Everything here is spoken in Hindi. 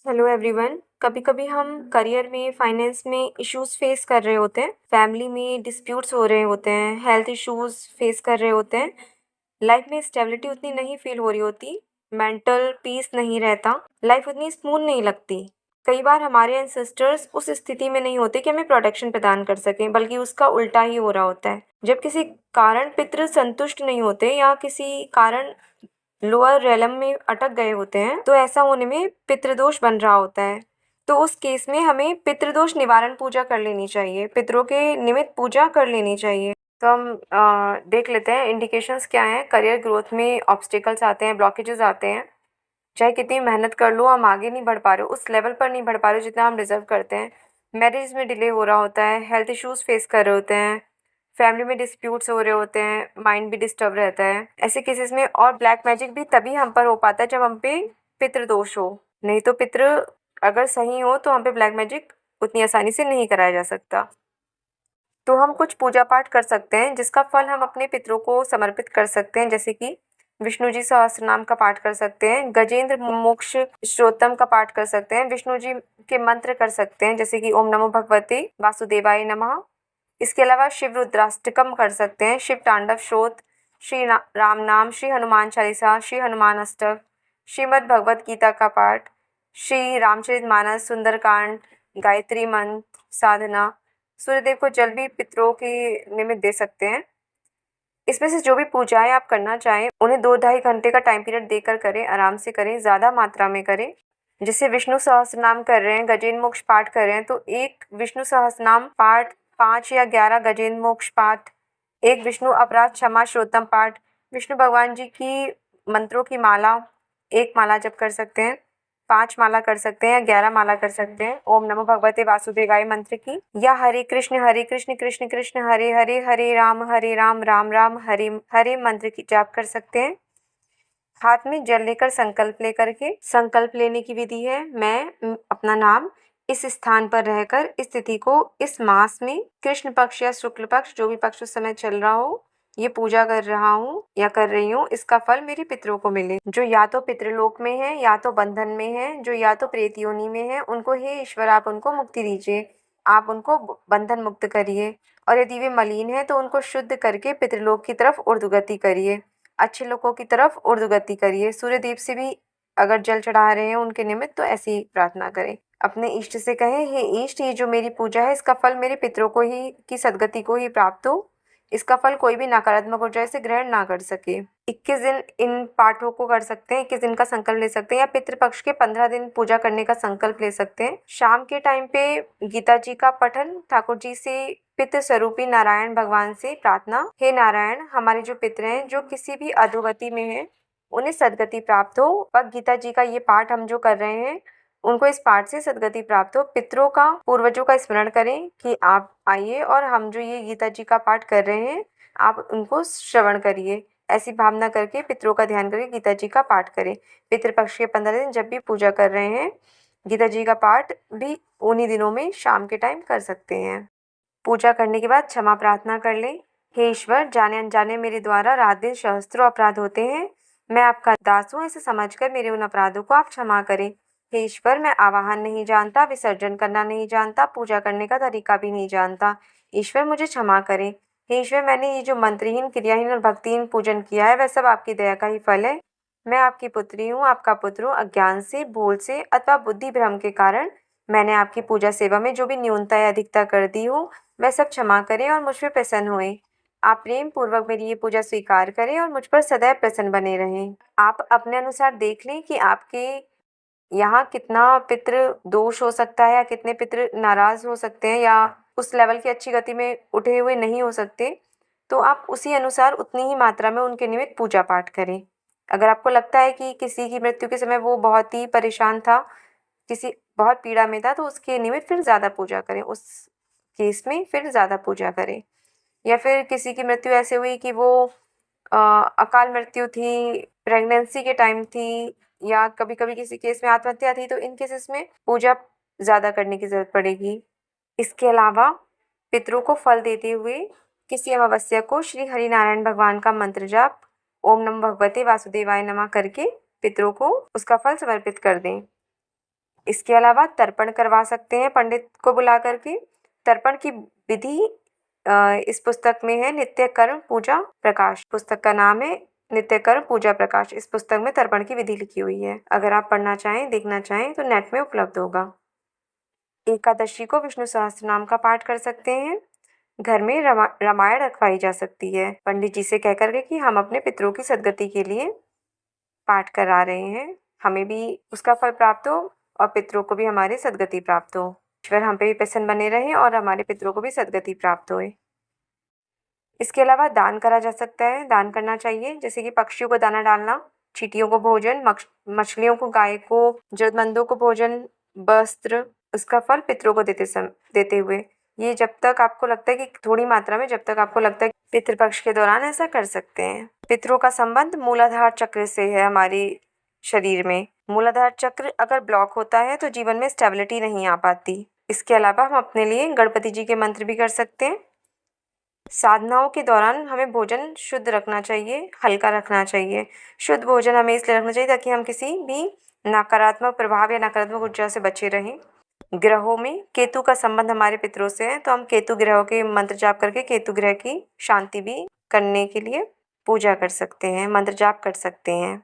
Hello everyone. कभी कभी हम करियर में फाइनेंस में इश्यूज फेस कर रहे होते हैं, फैमिली में डिस्प्यूट्स हो रहे होते हैं, हेल्थ इश्यूज फेस कर रहे होते हैं, लाइफ में स्टेबिलिटी उतनी नहीं फील हो रही होती, मेंटल पीस नहीं रहता, लाइफ उतनी स्मूथ नहीं लगती। कई बार हमारे एंसेस्टर्स उस स्थिति में नहीं होते कि हमें प्रोटेक्शन प्रदान कर सकें, बल्कि उसका उल्टा ही हो रहा होता है। जब किसी कारण पितृ संतुष्ट नहीं होते या किसी कारण लोअर रेलम में अटक गए होते हैं, तो ऐसा होने में पितृदोष बन रहा होता है। तो उस केस में हमें पितृदोष निवारण पूजा कर लेनी चाहिए, पितरों के निमित्त पूजा कर लेनी चाहिए। तो हम देख लेते हैं इंडिकेशंस क्या हैं। करियर ग्रोथ में ऑब्स्टिकल्स आते हैं, ब्लॉकेजेस आते हैं। चाहे कितनी मेहनत कर लो, हम आगे नहीं बढ़ पा रहे हो, उस लेवल पर नहीं बढ़ पा रहे हो जितना हम डिजर्व करते हैं। मैरिज में डिले हो रहा होता है, हेल्थ इश्यूज फेस कर रहे होते हैं, फैमिली में डिस्प्यूट्स हो रहे होते हैं, माइंड भी डिस्टर्ब रहता है। ऐसे केसेस में और ब्लैक मैजिक भी तभी हम पर हो पाता है जब हम पे पितृदोष हो। नहीं तो पितृ अगर सही हो तो हम पे ब्लैक मैजिक उतनी आसानी से नहीं कराया जा सकता। तो हम कुछ पूजा पाठ कर सकते हैं जिसका फल हम अपने पितरों को समर्पित कर सकते हैं, जैसे कि विष्णु जी सहस्त्र नाम का पाठ कर सकते हैं, गजेंद्र मोक्ष श्रोतम का पाठ कर सकते हैं, विष्णु जी के मंत्र कर सकते हैं जैसे कि ओम नमो भगवते वासुदेवाय नमः। इसके अलावा शिव रुद्राष्टकम कर सकते हैं, शिव तांडव श्रोत, श्री राम नाम, श्री हनुमान चालीसा, श्री हनुमान अष्टक, श्रीमद् भगवत गीता का पाठ, श्री रामचरितमानस, सुंदरकांड, गायत्री मंत्र साधना। सूर्यदेव को जल भी पितरों के निमित्त दे सकते हैं। इसमें से जो भी पूजाएं आप करना चाहें उन्हें 2-2.5 घंटे का टाइम पीरियड देकर करें, आराम से करें, ज़्यादा मात्रा में करें। जैसे विष्णु सहस्त्रनाम कर रहे हैं, गजेंद्र मोक्ष पाठ कर रहे हैं, तो एक विष्णु सहस्त्रनाम पाठ, 5 या 11 गजेंद्र मोक्ष पाठ, एक विष्णु अपराध क्षमा श्रोतम पाठ, विष्णु भगवान जी की मंत्रों की माला, एक माला जप कर सकते हैं, 5 माला कर सकते हैं या 11 माला कर सकते हैं ओम नमो भगवते वासुदेवाय मंत्र की, या हरे कृष्ण कृष्ण कृष्ण हरे हरे, हरे राम राम राम हरे हरे मंत्र की जाप कर सकते हैं। हाथ में जल लेकर संकल्प लेकर के, संकल्प लेने की विधि है, मैं अपना नाम इस स्थान पर रहकर इस तिथि को इस मास में कृष्ण पक्ष या शुक्ल पक्ष जो भी पक्ष उस समय चल रहा हो ये पूजा कर रहा हूँ या कर रही हूँ, इसका फल मेरे पितरों को मिले। जो या तो पितृलोक में है या तो बंधन में है, जो या तो प्रेत योनि में है, उनको हे ईश्वर आप उनको मुक्ति दीजिए, आप उनको बंधन मुक्त करिए। और यदि वे मलिन है तो उनको शुद्ध करके पितृलोक की तरफ ऊर्ध्वगति करिए, अच्छे लोगों की तरफ ऊर्ध्वगति करिए। सूर्यदेव से भी अगर जल चढ़ा रहे हैं उनके निमित्त तो ऐसी ही प्रार्थना करें। अपने इष्ट से कहें, हे इष्ट, ये जो मेरी पूजा है इसका फल मेरे पितरों को ही की सदगति को ही प्राप्त हो, इसका फल कोई भी नकारात्मक ऊर्जा से ग्रहण ना कर सके। 21 दिन इन पाठों को कर सकते हैं, 21 दिन का संकल्प ले सकते हैं, या पितृपक्ष के 15 दिन पूजा करने का संकल्प ले सकते हैं। शाम के टाइम पे गीता जी का पठन, ठाकुर जी से पितृ स्वरूपी नारायण भगवान से प्रार्थना, हे नारायण, हमारे जो पितृ हैं जो किसी भी अधोगति में हैं उन्हें सदगति प्राप्त हो। और गीता जी का ये पाठ हम जो कर रहे हैं उनको इस पाठ से सदगति प्राप्त हो। पितरों का, पूर्वजों का स्मरण करें कि आप आइए और हम जो ये गीता जी का पाठ कर रहे हैं आप उनको श्रवण करिए। ऐसी भावना करके पितरों का ध्यान करके गीता जी का पाठ करें। पितृपक्ष के 15 दिन जब भी पूजा कर रहे हैं गीता जी का पाठ भी उन्हीं दिनों में शाम के टाइम कर सकते हैं। पूजा करने के बाद क्षमा प्रार्थना कर लें। हे ईश्वर, जाने अनजाने मेरे द्वारा रात दिन सहस्त्रों अपराध होते हैं, मैं आपका दास हूँ, ऐसे समझकर मेरे उन अपराधों को आप क्षमा करें। हे ईश्वर, मैं आवाहन नहीं जानता, विसर्जन करना नहीं जानता, पूजा करने का तरीका भी नहीं जानता, ईश्वर मुझे क्षमा करें। हे ईश्वर, मैंने ये जो मंत्रहीन, क्रियाहीन और भक्तिहीन पूजन किया है वह सब आपकी दया का ही फल है। मैं आपकी पुत्री हूँ, आपका पुत्र हूँ, अज्ञान से, भूल से अथवा बुद्धि भ्रम के कारण मैंने आपकी पूजा सेवा में जो भी न्यूनता या अधिकता कर दी हो वह सब क्षमा करें और मुझ पर प्रसन्न हुए। आप प्रेम पूर्वक मेरी ये पूजा स्वीकार करें और मुझ पर सदैव प्रसन्न बने रहें। आप अपने अनुसार देख लें कि आपके यहाँ कितना पितृ दोष हो सकता है या कितने पितृ नाराज हो सकते हैं या उस लेवल की अच्छी गति में उठे हुए नहीं हो सकते, तो आप उसी अनुसार उतनी ही मात्रा में उनके निमित्त पूजा पाठ करें। अगर आपको लगता है कि किसी की मृत्यु के समय वो बहुत ही परेशान था, किसी बहुत पीड़ा में था, तो उसके निमित्त फिर ज़्यादा पूजा करें, उस केस में फिर ज़्यादा पूजा करें। या फिर किसी की मृत्यु ऐसे हुई कि वो अकाल मृत्यु थी, प्रेगनेंसी के टाइम थी, या कभी कभी किसी केस में आत्महत्या थी, तो इन केसेस में पूजा ज़्यादा करने की ज़रूरत पड़ेगी। इसके अलावा पितरों को फल देते हुए किसी अमावस्या को श्री हरि नारायण भगवान का मंत्र जाप ओम नमो भगवते वासुदेवाय नमः करके पितरों को उसका फल समर्पित कर दें। इसके अलावा तर्पण करवा सकते हैं पंडित को बुला करके। तर्पण की विधि इस पुस्तक में है नित्य कर्म पूजा प्रकाश। पुस्तक का नाम है नित्य कर्म पूजा प्रकाश। इस पुस्तक में तर्पण की विधि लिखी हुई है। अगर आप पढ़ना चाहें, देखना चाहें तो नेट में उपलब्ध होगा। एकादशी को विष्णु सहस्त्र नाम का पाठ कर सकते हैं। घर में रामायण रखवाई जा सकती है पंडित जी से कह करके कि हम अपने पितरों की सदगति के लिए पाठ करा रहे हैं, हमें भी उसका फल प्राप्त हो और पितरों को भी हमारी सदगति प्राप्त हो। ईश्वर हम पे भी प्रसन्न बने रहे और हमारे पितरों को भी सदगति प्राप्त होए। इसके अलावा दान करा जा सकता है, दान करना चाहिए, जैसे कि पक्षियों को दाना डालना, चींटियों को भोजन, मछलियों को, गाय को, जरूरतमंदों को भोजन, वस्त्र, उसका फल पितरों को देते हुए। ये जब तक आपको लगता है कि थोड़ी मात्रा में, जब तक आपको लगता है कि पितृपक्ष के दौरान ऐसा कर सकते हैं। पितरों का संबंध मूलाधार चक्र से है हमारी शरीर में। मूलाधार चक्र अगर ब्लॉक होता है तो जीवन में स्टेबिलिटी नहीं आ पाती। इसके अलावा हम अपने लिए गणपति जी के मंत्र भी कर सकते हैं। साधनाओं के दौरान हमें भोजन शुद्ध रखना चाहिए, हल्का रखना चाहिए। शुद्ध भोजन हमें इसलिए रखना चाहिए ताकि हम किसी भी नकारात्मक प्रभाव या नकारात्मक ऊर्जा से बचे रहें। ग्रहों में केतु का संबंध हमारे पितरों से है, तो हम केतु ग्रहों के मंत्र जाप करके केतु ग्रह की शांति भी करने के लिए पूजा कर सकते हैं, मंत्र जाप कर सकते हैं।